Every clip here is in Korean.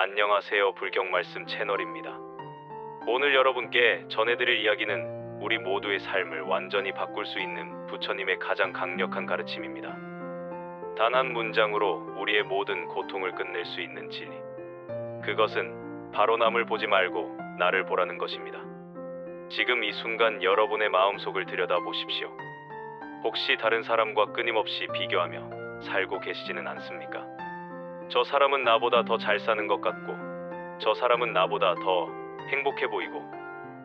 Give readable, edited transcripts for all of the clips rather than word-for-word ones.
안녕하세요. 불경말씀 채널입니다. 오늘 여러분께 전해드릴 이야기는 우리 모두의 삶을 완전히 바꿀 수 있는 부처님의 가장 강력한 가르침입니다. 단 한 문장으로 우리의 모든 고통을 끝낼 수 있는 진리. 그것은 바로 남을 보지 말고 나를 보라는 것입니다. 지금 이 순간 여러분의 마음속을 들여다보십시오. 혹시 다른 사람과 끊임없이 비교하며 살고 계시지는 않습니까? 저 사람은 나보다 더 잘 사는 것 같고, 저 사람은 나보다 더 행복해 보이고,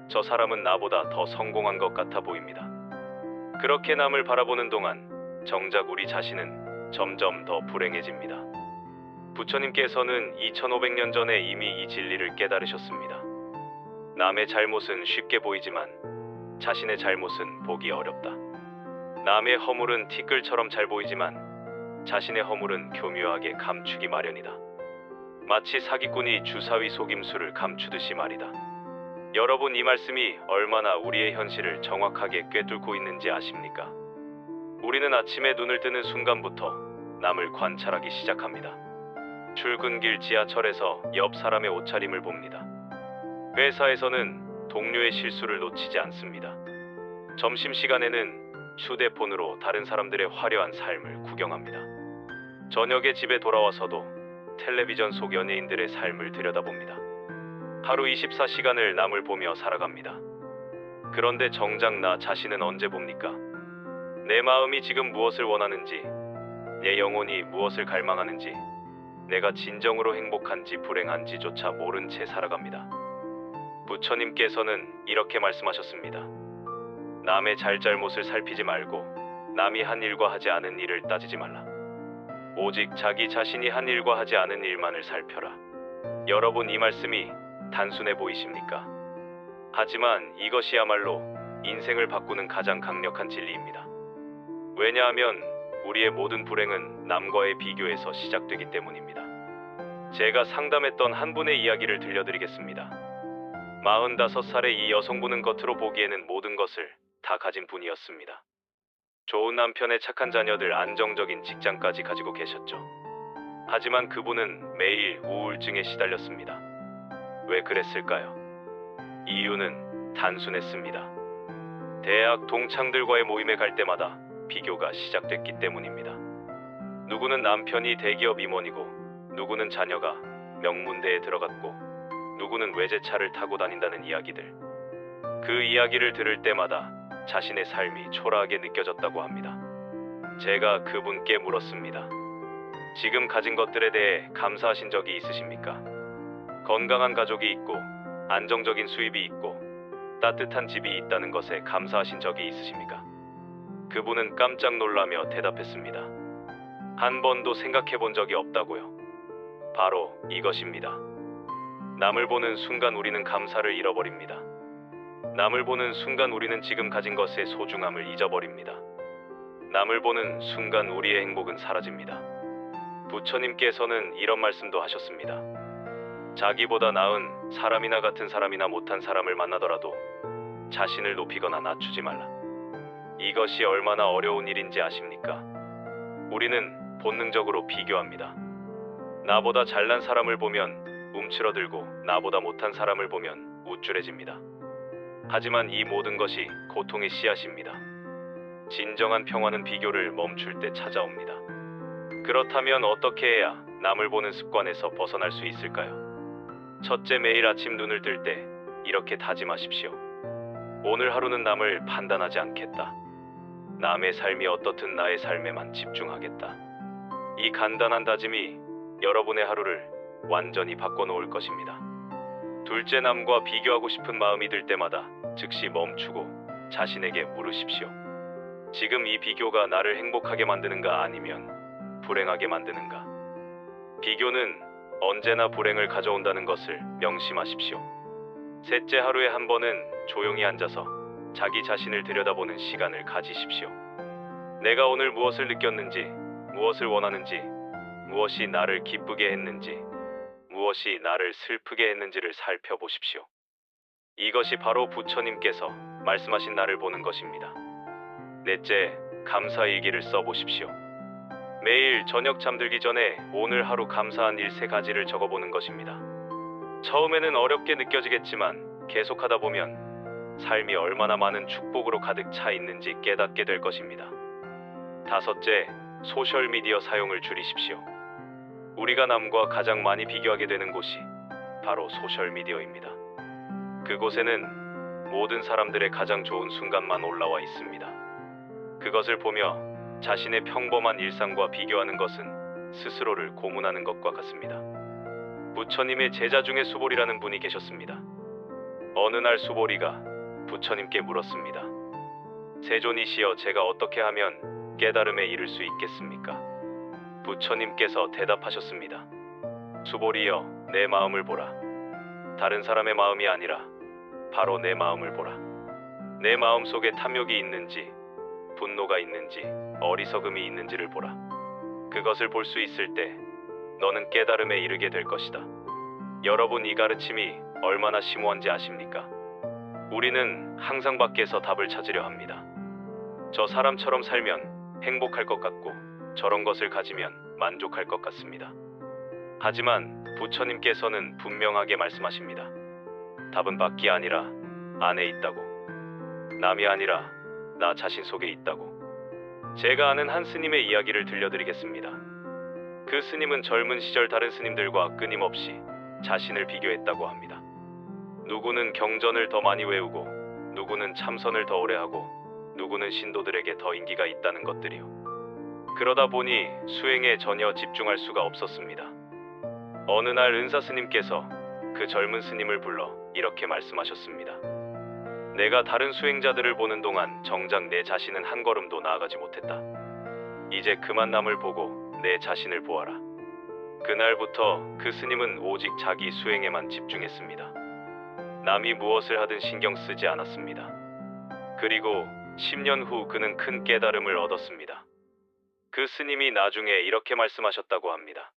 저 사람은 나보다 더 성공한 것 같아 보입니다. 그렇게 남을 바라보는 동안 정작 우리 자신은 점점 더 불행해집니다. 부처님께서는 2500년 전에 이미 이 진리를 깨달으셨습니다. 남의 잘못은 쉽게 보이지만 자신의 잘못은 보기 어렵다. 남의 허물은 티끌처럼 잘 보이지만 자신의 허물은 교묘하게 감추기 마련이다. 마치 사기꾼이 주사위 속임수를 감추듯이 말이다. 여러분, 이 말씀이 얼마나 우리의 현실을 정확하게 꿰뚫고 있는지 아십니까? 우리는 아침에 눈을 뜨는 순간부터 남을 관찰하기 시작합니다. 출근길 지하철에서 옆 사람의 옷차림을 봅니다. 회사에서는 동료의 실수를 놓치지 않습니다. 점심시간에는 휴대폰으로 다른 사람들의 화려한 삶을 구경합니다. 저녁에 집에 돌아와서도 텔레비전 속 연예인들의 삶을 들여다봅니다. 하루 24시간을 남을 보며 살아갑니다. 그런데 정작 나 자신은 언제 봅니까? 내 마음이 지금 무엇을 원하는지, 내 영혼이 무엇을 갈망하는지, 내가 진정으로 행복한지 불행한지조차 모른 채 살아갑니다. 부처님께서는 이렇게 말씀하셨습니다. 남의 잘잘못을 살피지 말고 남이 한 일과 하지 않은 일을 따지지 말라. 오직 자기 자신이 한 일과 하지 않은 일만을 살펴라. 여러분, 이 말씀이 단순해 보이십니까? 하지만 이것이야말로 인생을 바꾸는 가장 강력한 진리입니다. 왜냐하면 우리의 모든 불행은 남과의 비교에서 시작되기 때문입니다. 제가 상담했던 한 분의 이야기를 들려드리겠습니다. 45살의 이 여성분은 겉으로 보기에는 모든 것을 다 가진 분이었습니다. 좋은 남편의 착한 자녀들, 안정적인 직장까지 가지고 계셨죠. 하지만 그분은 매일 우울증에 시달렸습니다. 왜 그랬을까요? 이유는 단순했습니다. 대학 동창들과의 모임에 갈 때마다 비교가 시작됐기 때문입니다. 누구는 남편이 대기업 임원이고, 누구는 자녀가 명문대에 들어갔고, 누구는 외제차를 타고 다닌다는 이야기들. 그 이야기를 들을 때마다 자신의 삶이 초라하게 느껴졌다고 합니다. 제가 그분께 물었습니다. 지금 가진 것들에 대해 감사하신 적이 있으십니까? 건강한 가족이 있고, 안정적인 수입이 있고, 따뜻한 집이 있다는 것에 감사하신 적이 있으십니까? 그분은 깜짝 놀라며 대답했습니다. 한 번도 생각해 본 적이 없다고요. 바로 이것입니다. 남을 보는 순간 우리는 감사를 잃어버립니다. 남을 보는 순간 우리는 지금 가진 것의 소중함을 잊어버립니다. 남을 보는 순간 우리의 행복은 사라집니다. 부처님께서는 이런 말씀도 하셨습니다. 자기보다 나은 사람이나 같은 사람이나 못한 사람을 만나더라도 자신을 높이거나 낮추지 말라. 이것이 얼마나 어려운 일인지 아십니까? 우리는 본능적으로 비교합니다. 나보다 잘난 사람을 보면 움츠러들고 나보다 못한 사람을 보면 우쭐해집니다. 하지만 이 모든 것이 고통의 씨앗입니다. 진정한 평화는 비교를 멈출 때 찾아옵니다. 그렇다면 어떻게 해야 남을 보는 습관에서 벗어날 수 있을까요? 첫째, 매일 아침 눈을 뜰 때 이렇게 다짐하십시오. 오늘 하루는 남을 판단하지 않겠다. 남의 삶이 어떻든 나의 삶에만 집중하겠다. 이 간단한 다짐이 여러분의 하루를 완전히 바꿔놓을 것입니다. 둘째, 남과 비교하고 싶은 마음이 들 때마다 즉시 멈추고 자신에게 물으십시오. 지금 이 비교가 나를 행복하게 만드는가, 아니면 불행하게 만드는가? 비교는 언제나 불행을 가져온다는 것을 명심하십시오. 셋째, 하루에 한 번은 조용히 앉아서 자기 자신을 들여다보는 시간을 가지십시오. 내가 오늘 무엇을 느꼈는지, 무엇을 원하는지, 무엇이 나를 기쁘게 했는지, 무엇이 나를 슬프게 했는지를 살펴보십시오. 이것이 바로 부처님께서 말씀하신 나를 보는 것입니다. 넷째, 감사일기를 써보십시오. 매일 저녁 잠들기 전에 오늘 하루 감사한 일 3가지를 적어보는 것입니다. 처음에는 어렵게 느껴지겠지만 계속하다 보면 삶이 얼마나 많은 축복으로 가득 차 있는지 깨닫게 될 것입니다. 5째, 소셜미디어 사용을 줄이십시오. 우리가 남과 가장 많이 비교하게 되는 곳이 바로 소셜미디어입니다. 그곳에는 모든 사람들의 가장 좋은 순간만 올라와 있습니다. 그것을 보며 자신의 평범한 일상과 비교하는 것은 스스로를 고문하는 것과 같습니다. 부처님의 제자 중에 수보리라는 분이 계셨습니다. 어느 날 수보리가 부처님께 물었습니다. 세존이시여, 제가 어떻게 하면 깨달음에 이를 수 있겠습니까? 부처님께서 대답하셨습니다. 수보리여, 내 마음을 보라. 다른 사람의 마음이 아니라 바로 내 마음을 보라. 내 마음 속에 탐욕이 있는지, 분노가 있는지, 어리석음이 있는지를 보라. 그것을 볼 수 있을 때 너는 깨달음에 이르게 될 것이다. 여러분, 이 가르침이 얼마나 심오한지 아십니까? 우리는 항상 밖에서 답을 찾으려 합니다. 저 사람처럼 살면 행복할 것 같고 저런 것을 가지면 만족할 것 같습니다. 하지만 부처님께서는 분명하게 말씀하십니다. 답은 밖이 아니라 안에 있다고. 남이 아니라 나 자신 속에 있다고. 제가 아는 한 스님의 이야기를 들려드리겠습니다. 그 스님은 젊은 시절 다른 스님들과 끊임없이 자신을 비교했다고 합니다. 누구는 경전을 더 많이 외우고, 누구는 참선을 더 오래 하고, 누구는 신도들에게 더 인기가 있다는 것들이요. 그러다 보니 수행에 전혀 집중할 수가 없었습니다. 어느 날 은사 스님께서 그 젊은 스님을 불러 이렇게 말씀하셨습니다. 내가 다른 수행자들을 보는 동안 정작 내 자신은 한 걸음도 나아가지 못했다. 이제 그만 남을 보고 내 자신을 보아라. 그날부터 그 스님은 오직 자기 수행에만 집중했습니다. 남이 무엇을 하든 신경 쓰지 않았습니다. 그리고 10년 후 그는 큰 깨달음을 얻었습니다. 그 스님이 나중에 이렇게 말씀하셨다고 합니다.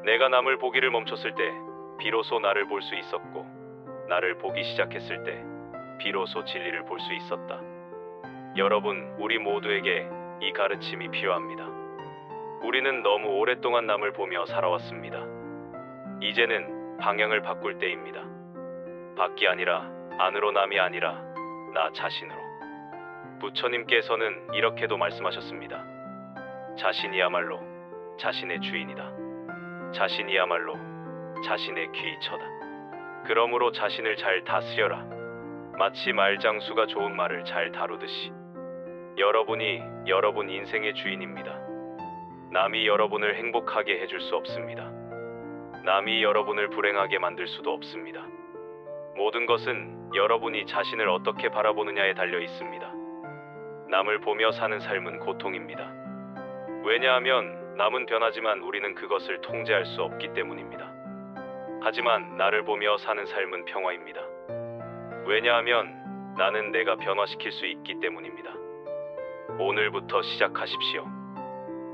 내가 남을 보기를 멈췄을 때 비로소 나를 볼 수 있었고, 나를 보기 시작했을 때 비로소 진리를 볼 수 있었다. 여러분, 우리 모두에게 이 가르침이 필요합니다. 우리는 너무 오랫동안 남을 보며 살아왔습니다. 이제는 방향을 바꿀 때입니다. 밖이 아니라 안으로, 남이 아니라 나 자신으로. 부처님께서는 이렇게도 말씀하셨습니다. 자신이야말로 자신의 주인이다. 자신이야말로 자신의 귀처다. 그러므로 자신을 잘 다스려라. 마치 말장수가 좋은 말을 잘 다루듯이. 여러분이 여러분 인생의 주인입니다. 남이 여러분을 행복하게 해줄 수 없습니다. 남이 여러분을 불행하게 만들 수도 없습니다. 모든 것은 여러분이 자신을 어떻게 바라보느냐에 달려 있습니다. 남을 보며 사는 삶은 고통입니다. 왜냐하면 남은 변하지만 우리는 그것을 통제할 수 없기 때문입니다. 하지만 나를 보며 사는 삶은 평화입니다. 왜냐하면 나는 내가 변화시킬 수 있기 때문입니다. 오늘부터 시작하십시오.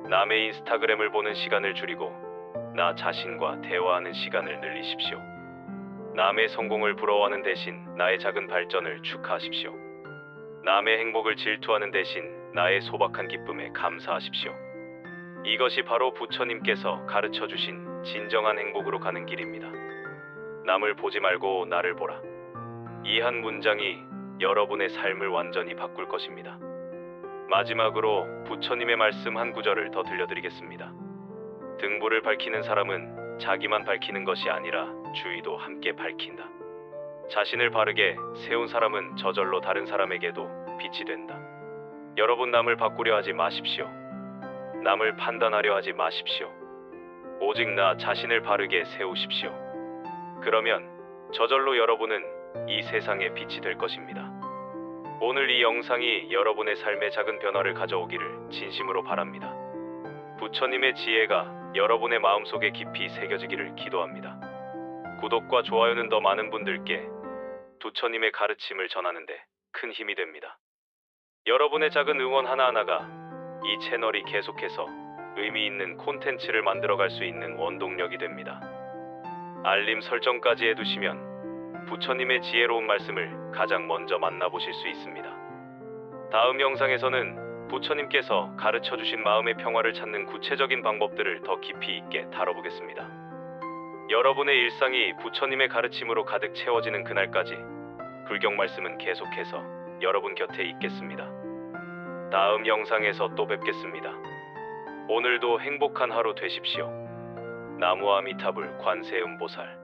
남의 인스타그램을 보는 시간을 줄이고 나 자신과 대화하는 시간을 늘리십시오. 남의 성공을 부러워하는 대신 나의 작은 발전을 축하하십시오. 남의 행복을 질투하는 대신 나의 소박한 기쁨에 감사하십시오. 이것이 바로 부처님께서 가르쳐 주신 진정한 행복으로 가는 길입니다. 남을 보지 말고 나를 보라. 이 한 문장이 여러분의 삶을 완전히 바꿀 것입니다. 마지막으로 부처님의 말씀 한 구절을 더 들려드리겠습니다. 등불을 밝히는 사람은 자기만 밝히는 것이 아니라 주위도 함께 밝힌다. 자신을 바르게 세운 사람은 저절로 다른 사람에게도 빛이 된다. 여러분, 남을 바꾸려 하지 마십시오. 남을 판단하려 하지 마십시오. 오직 나 자신을 바르게 세우십시오. 그러면 저절로 여러분은 이 세상의 빛이 될 것입니다. 오늘 이 영상이 여러분의 삶에 작은 변화를 가져오기를 진심으로 바랍니다. 부처님의 지혜가 여러분의 마음속에 깊이 새겨지기를 기도합니다. 구독과 좋아요는 더 많은 분들께 부처님의 가르침을 전하는데 큰 힘이 됩니다. 여러분의 작은 응원 하나하나가 이 채널이 계속해서 의미 있는 콘텐츠를 만들어갈 수 있는 원동력이 됩니다. 알림 설정까지 해두시면 부처님의 지혜로운 말씀을 가장 먼저 만나보실 수 있습니다. 다음 영상에서는 부처님께서 가르쳐 주신 마음의 평화를 찾는 구체적인 방법들을 더 깊이 있게 다뤄보겠습니다. 여러분의 일상이 부처님의 가르침으로 가득 채워지는 그날까지 불경 말씀은 계속해서 여러분 곁에 있겠습니다. 다음 영상에서 또 뵙겠습니다. 오늘도 행복한 하루 되십시오. 나무아미타불 관세음보살.